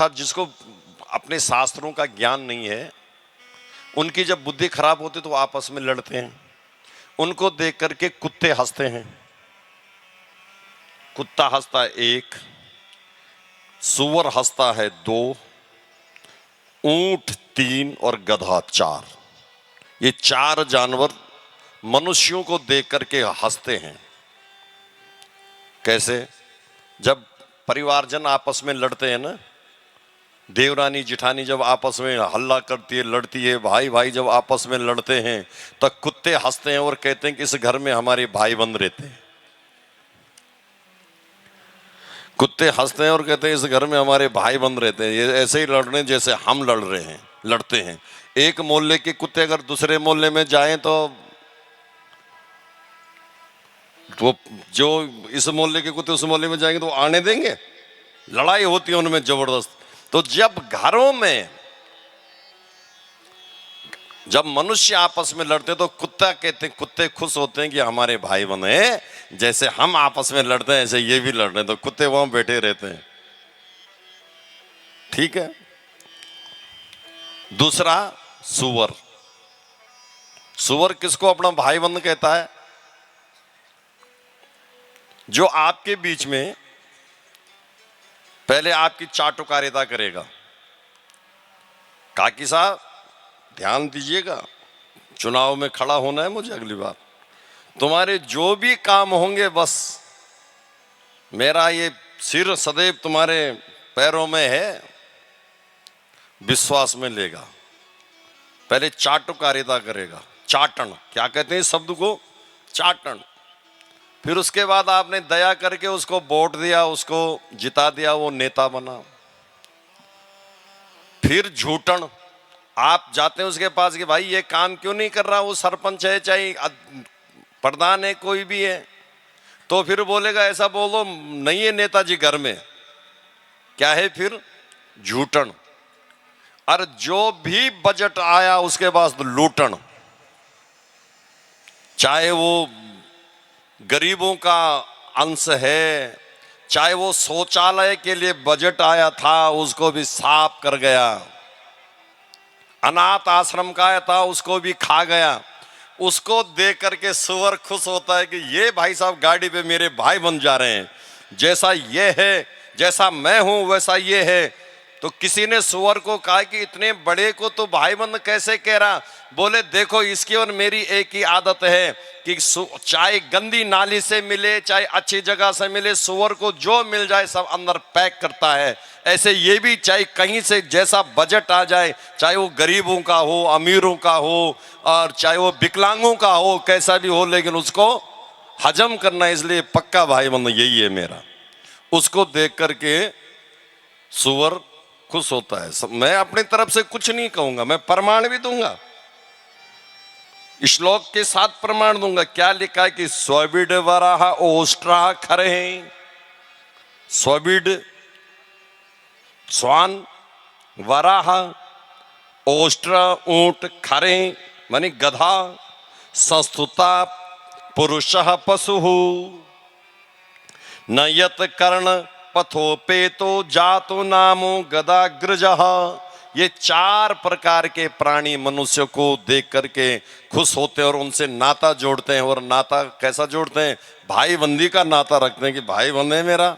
था जिसको अपने शास्त्रों का ज्ञान नहीं है, उनकी जब बुद्धि खराब होती तो आपस में लड़ते हैं। उनको देख करके कुत्ते हंसते हैं। कुत्ता हंसता है 1, सुअर हंसता है 2, ऊंट 3 और गधा 4। ये 4 जानवर मनुष्यों को देख करके हंसते हैं। कैसे? जब परिवारजन आपस में लड़ते हैं ना, देवरानी जिठानी जब आपस में हल्ला करती है, लड़ती है, भाई भाई जब आपस में लड़ते हैं तो कुत्ते हंसते हैं और कहते हैं कि इस घर में हमारे भाई बंद रहते हैं। कुत्ते हंसते हैं और कहते हैं इस घर में हमारे भाई बंद रहते हैं। ये ऐसे ही लड़ने जैसे हम लड़ रहे हैं, लड़ते हैं। एक मोहल्ले के कुत्ते अगर दूसरे मोहल्ले में जाएं तो जो इस मोहल्ले के कुत्ते उस मोहल्ले में जाएंगे तो आने देंगे? लड़ाई होती है उनमें जबरदस्त। तो जब घरों में जब मनुष्य आपस में लड़ते तो कुत्ता कहते हैं, कुत्ते खुश होते हैं कि हमारे भाई बने, जैसे हम आपस में लड़ते हैं ऐसे ये भी लड़ रहे हैं। तो कुत्ते वहां बैठे रहते हैं। ठीक है। दूसरा सुअर। सुअर किसको अपना भाई बंद कहता है? जो आपके बीच में पहले आपकी चाटुकारिता करेगा। काकी साहब ध्यान दीजिएगा, चुनाव में खड़ा होना है मुझे अगली बार। तुम्हारे जो भी काम होंगे बस मेरा ये सिर सदैव तुम्हारे पैरों में है, विश्वास में लेगा। पहले चाटुकारिता करेगा। चाटन, क्या कहते हैं इस शब्द को? चाटन। फिर उसके बाद आपने दया करके उसको वोट दिया, उसको जिता दिया, वो नेता बना। फिर झूठन, आप जाते हैं उसके पास कि भाई ये काम क्यों नहीं कर रहा, वो सरपंच है चाहे प्रधान है कोई भी है, तो फिर बोलेगा ऐसा बोलो नहीं है नेताजी घर में। क्या है फिर? झूठन। और जो भी बजट आया उसके पास तो लूटन। चाहे वो गरीबों का अंश है, चाहे वो शौचालय के लिए बजट आया था उसको भी साफ कर गया, अनाथ आश्रम का आया था उसको भी खा गया। उसको देख करके सुअर खुश होता है कि ये भाई साहब गाड़ी पे मेरे भाई बन जा रहे हैं, जैसा ये है, जैसा मैं हूं वैसा ये है। तो किसी ने सुअर को कहा कि इतने बड़े को तो भाई बंद कैसे कह रहा? बोले देखो इसकी और मेरी एक ही आदत है कि चाहे गंदी नाली से मिले चाहे अच्छी जगह से मिले, सुअर को जो मिल जाए सब अंदर पैक करता है। ऐसे ये भी चाहे कहीं से जैसा बजट आ जाए, चाहे वो गरीबों का हो, अमीरों का हो, और चाहे वो विकलांगों का हो, कैसा भी हो, लेकिन उसको हजम करना, इसलिए पक्का भाई बंद यही है मेरा। उसको देख करके सुअर खुश होता है। मैं अपनी तरफ से कुछ नहीं कहूंगा, मैं प्रमाण भी दूंगा, श्लोक के साथ प्रमाण दूंगा। क्या लिखा है कि स्वबिड वराह ओष्ट्रा खरे, स्वबिड स्वान, वराह ओष्ट्र ऊंट, खरे मानी गधा, संस्तुता पुरुषः पशु, न यत कर्ण पथोपेतो जातो नामो गदाग्रजः। ये 4 प्रकार के प्राणी मनुष्य को देख करके खुश होते हैं और उनसे नाता जोड़ते हैं। और नाता कैसा जोड़ते हैं? भाई बंदी का नाता रखते हैं कि भाई बंद है मेरा,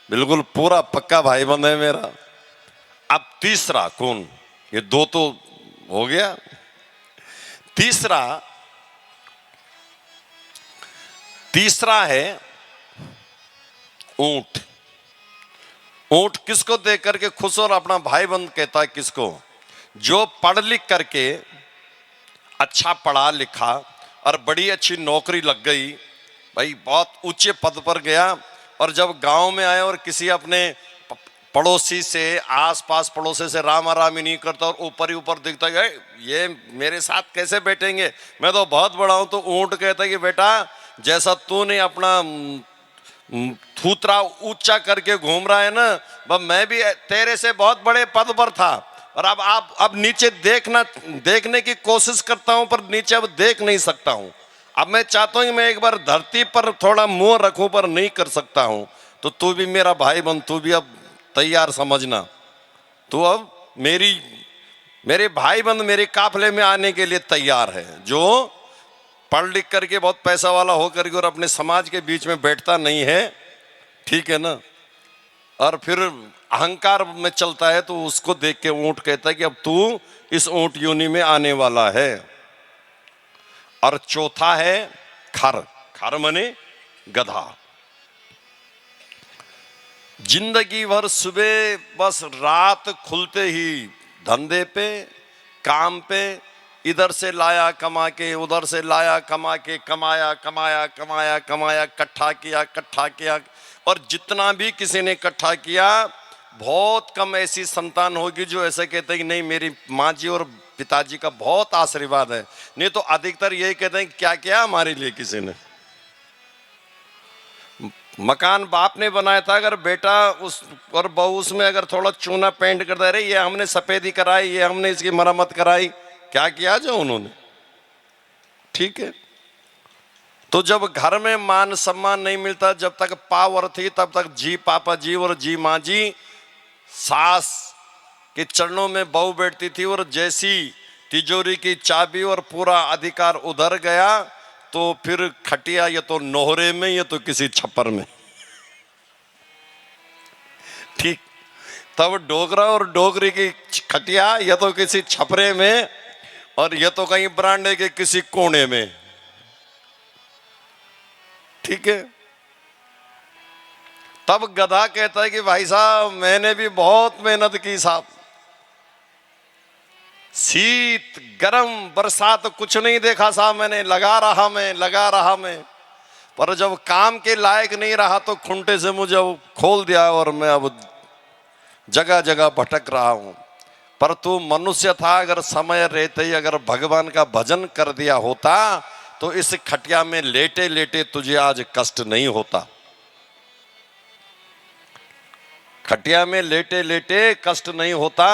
बिल्कुल पूरा पक्का भाई बंद है मेरा। अब तीसरा कौन? ये 2 तो हो गया। तीसरा है ऊंट। ऊंट किसको देख करके खुश और अपना भाई बंद कहता है? किसको? जो पढ़ लिख करके अच्छा पढ़ा लिखा और बड़ी अच्छी नौकरी लग गई, भाई बहुत ऊंचे पद पर गया, और जब गांव में आया और किसी अपने पड़ोसी से, आसपास पड़ोसी से रामा रामी नहीं करता और ऊपर ही ऊपर दिखता है ये मेरे साथ कैसे बैठेंगे, मैं तो बहुत बड़ा हूं, तो ऊंट कहता है कि बेटा जैसा तूने अपना थूतरा ऊंचा करके घूम रहा है ना, वह मैं भी तेरे से बहुत बड़े पद पर था, और अब नीचे देखने की कोशिश करता हूं पर नीचे अब देख नहीं सकता हूं। अब मैं चाहता हूं मैं एक बार धरती पर थोड़ा मुंह रखूं पर नहीं कर सकता हूं। तो तू भी मेरा भाई बन, तू भी अब तैयार समझना। तो अब मेरे भाई बंद मेरे काफले में आने के लिए तैयार है, जो पढ़ लिख करके बहुत पैसा वाला होकर के और अपने समाज के बीच में बैठता नहीं है, ठीक है ना, और फिर अहंकार में चलता है, तो उसको देख के ऊंट कहता है कि अब तू इस ऊंट योनि में आने वाला है। और चौथा है खर। खर माने गधा। जिंदगी भर सुबह बस रात खुलते ही धंधे पे, काम पे, इधर से लाया कमा के, उधर से लाया कमा के, कमाया कमाया कमाया कमाया, इकट्ठा किया, और जितना भी किसी ने इकट्ठा किया, बहुत कम ऐसी संतान होगी जो ऐसे कहते हैं कि नहीं मेरी माँ जी और पिताजी का बहुत आशीर्वाद है, नहीं तो अधिकतर यही कहते हैं क्या क्या हमारे लिए किसी ने। मकान बाप ने बनाया था, अगर बेटा उस और बहू उसमें अगर थोड़ा चूना पेंट कर दे रहे, ये हमने सफेदी कराई, ये हमने इसकी मरम्मत कराई, क्या किया जो उन्होंने, ठीक है। तो जब घर में मान सम्मान नहीं मिलता, जब तक पावर थी तब तक जी पापा जी और जी माँ जी सास के चरणों में बहू बैठती थी, और जैसी तिजोरी की चाबी और पूरा अधिकार उधर गया तो फिर खटिया या तो नोहरे में या तो किसी छप्पर में, ठीक। तब डोगरा और डोगरी की खटिया या तो किसी छपरे में और या तो कहीं बरांडे के किसी कोने में, ठीक है। तब गधा कहता है कि भाई साहब मैंने भी बहुत मेहनत की साहब, शीत गरम बरसात कुछ नहीं देखा साहब, मैंने लगा रहा मैं, पर जब काम के लायक नहीं रहा तो खुंटे से मुझे खोल दिया और मैं अब जगह जगह भटक रहा हूं। पर तू मनुष्य था, अगर समय रहते ही अगर भगवान का भजन कर दिया होता तो इस खटिया में लेटे लेटे तुझे आज कष्ट नहीं होता। खटिया में लेटे लेटे कष्ट नहीं होता।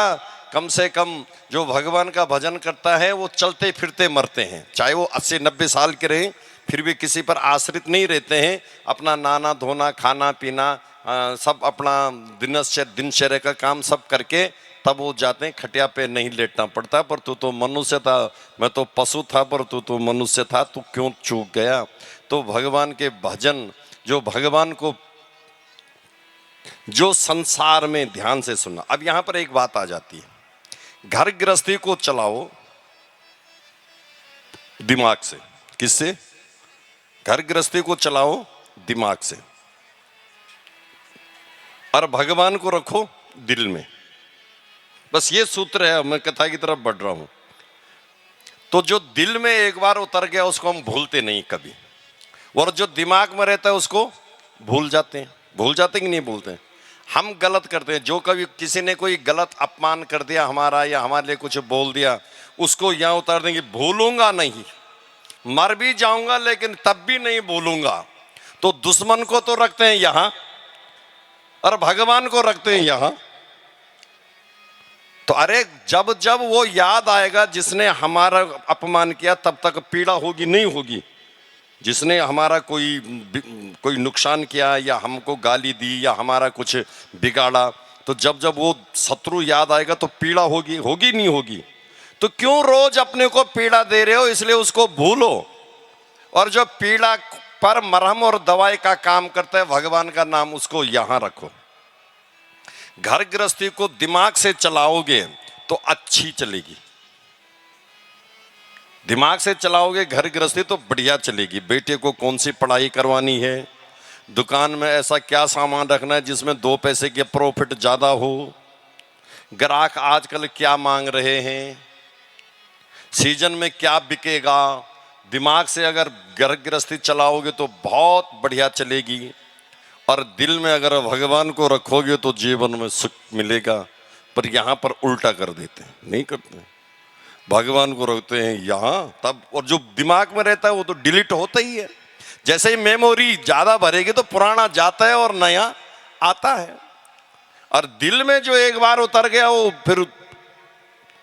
कम से कम जो भगवान का भजन करता है वो चलते फिरते मरते हैं, चाहे वो 80-90 साल के रहें, फिर भी किसी पर आश्रित नहीं रहते हैं। अपना नहाना धोना खाना पीना सब अपना दिनचर्या का काम सब करके तब वो जाते हैं, खटिया पे नहीं लेटना पड़ता। पर तू तो मनुष्य था, मैं तो पशु था, पर तू तो मनुष्य था, तू क्यों चूक गया। तो भगवान के भजन, जो भगवान को जो संसार में ध्यान से सुनना। अब यहां पर एक बात आ जाती है, घर गृहस्थी को चलाओ दिमाग से। किससे? घर गृहस्थी को चलाओ दिमाग से, और भगवान को रखो दिल में। बस ये सूत्र है, मैं कथा की तरफ बढ़ रहा हूं। तो जो दिल में एक बार उतर गया उसको हम भूलते नहीं कभी, और जो दिमाग में रहता है उसको भूल जाते हैं। भूल जाते कि नहीं भूलते हैं? हम गलत करते हैं। जो कभी किसी ने कोई गलत अपमान कर दिया हमारा या हमारे लिए कुछ बोल दिया, उसको यहां उतार देंगे, भूलूंगा नहीं, मर भी जाऊंगा लेकिन तब भी नहीं भूलूंगा। तो दुश्मन को तो रखते हैं यहां और भगवान को रखते हैं यहां। तो अरे जब जब वो याद आएगा जिसने हमारा अपमान किया, तब तक पीड़ा होगी नहीं होगी? जिसने हमारा कोई नुकसान किया या हमको गाली दी या हमारा कुछ बिगाड़ा, तो जब जब वो शत्रु याद आएगा तो पीड़ा होगी नहीं होगी? तो क्यों रोज अपने को पीड़ा दे रहे हो? इसलिए उसको भूलो, और जो पीड़ा पर मरहम और दवाई का काम करता है भगवान का नाम, उसको यहां रखो। घर गृहस्थी को दिमाग से चलाओगे तो अच्छी चलेगी। दिमाग से चलाओगे घर गृहस्थी तो बढ़िया चलेगी। बेटे को कौन सी पढ़ाई करवानी है, दुकान में ऐसा क्या सामान रखना है जिसमें 2 पैसे के प्रॉफिट ज़्यादा हो, ग्राहक आजकल क्या मांग रहे हैं, सीजन में क्या बिकेगा। दिमाग से अगर घर गृहस्थी चलाओगे तो बहुत बढ़िया चलेगी। और दिल में अगर भगवान को रखोगे तो जीवन में सुख मिलेगा। पर यहाँ पर उल्टा कर देते हैं, नहीं करते हैं, भगवान को रखते हैं यहाँ तब, और जो दिमाग में रहता है वो तो डिलीट होता ही है। जैसे ही मेमोरी ज्यादा भरेगी तो पुराना जाता है और नया आता है। और दिल में जो एक बार उतर गया वो फिर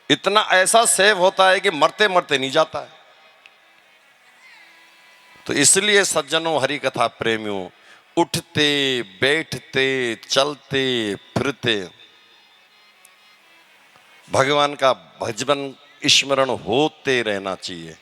इतना ऐसा सेव होता है कि मरते मरते नहीं जाता है। तो इसलिए सज्जनों, हरि कथा प्रेमियों, उठते बैठते चलते फिरते भगवान का भजन स्मरण होते रहना चाहिए।